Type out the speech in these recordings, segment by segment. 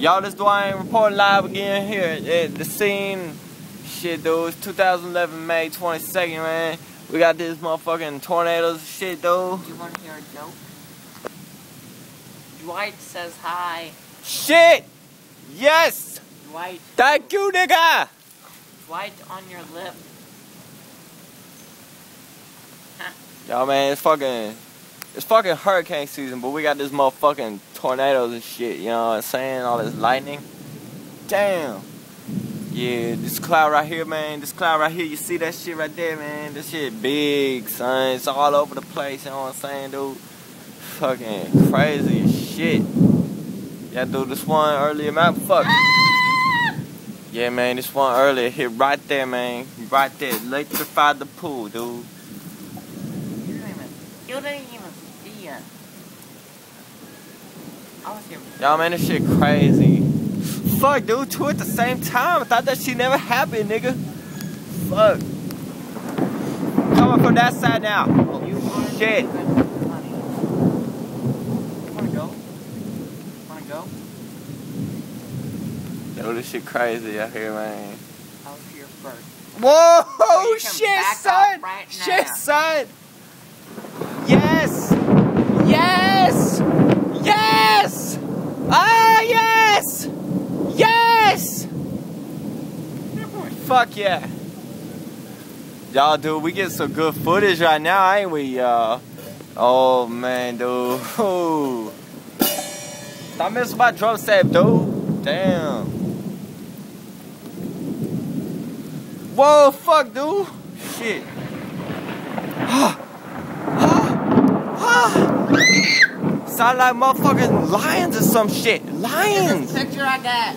Y'all, this Dwayne reporting live again here at the scene. Shit, dude, it's 2011 May 22nd, man. We got this motherfucking tornadoes and shit, dude. Do you want to hear a joke? Dwight says hi. Shit! Yes! Dwight. Thank you, nigga! Dwight on your lip. Y'all, man, it's fucking hurricane season, but we got this motherfucking tornadoes and shit, you know what I'm saying? All this lightning. Damn. Yeah, this cloud right here, man. This cloud right here, you see that shit right there, man? This shit big, son. It's all over the place, you know what I'm saying, dude? Fucking crazy as shit. Yeah, dude, this one earlier, man, fuck. Yeah, man, this one earlier hit right there, man. Right there. Electrified the pool, dude. You didn't even see it. I was here. Y'all, man, this shit crazy. Fuck, dude, two at the same time. I thought that shit never happened, nigga. Fuck. Coming from that side now. Shit. You wanna go? Wanna go? Dude, this shit crazy out here, man. I was here first. Whoa, You can shit, back son. up right now. Shit, son. Yes. Yes. Yes. Ah, yes. Yes. Fuck yeah. Y'all, dude, we get some good footage right now, ain't we, y'all? Oh, man, dude. Ooh. Stop messing with my drum set, dude. Damn. Whoa, fuck, dude. Shit. Sound like motherfucking lions or some shit. Lions. This picture I got.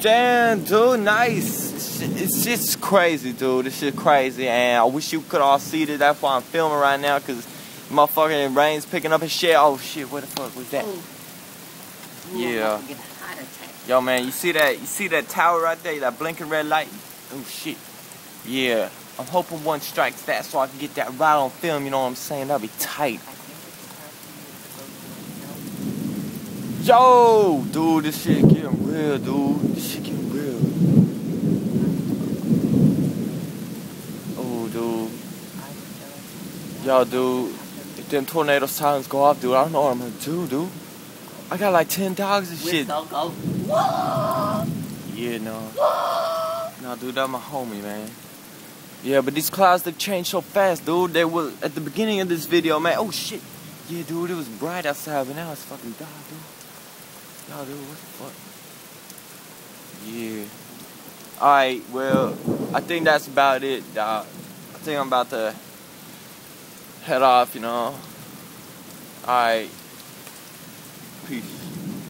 Damn, dude, nice. It's just crazy, dude. This shit crazy, and I wish you could all see it. That's why I'm filming right now, cause motherfucking rain's picking up and shit. Oh shit, what the fuck was that? Ooh. Yeah. Get a heart attack. Yo, man, you see that tower right there? That blinking red light? Oh shit. Yeah. I'm hoping one strikes that so I can get that right on film. You know what I'm saying? That'd be tight. Yo, dude, this shit getting real, dude. This shit getting real. Oh, dude. Yo, dude, if them tornado sirens go off, dude, I don't know what I'm gonna do, dude. I got like 10 dogs and shit. Go. Whoa! Yeah, no. No, dude, that's my homie, man. Yeah, but these clouds, they've changed so fast, dude. They was at the beginning of this video, man. Oh, shit. Yeah, dude, it was bright outside, but now it's fucking dark, dude. Yo, dude, what the fuck? Yeah. Alright, well, I think that's about it, dog. I think I'm about to head off, you know. Alright. Peace.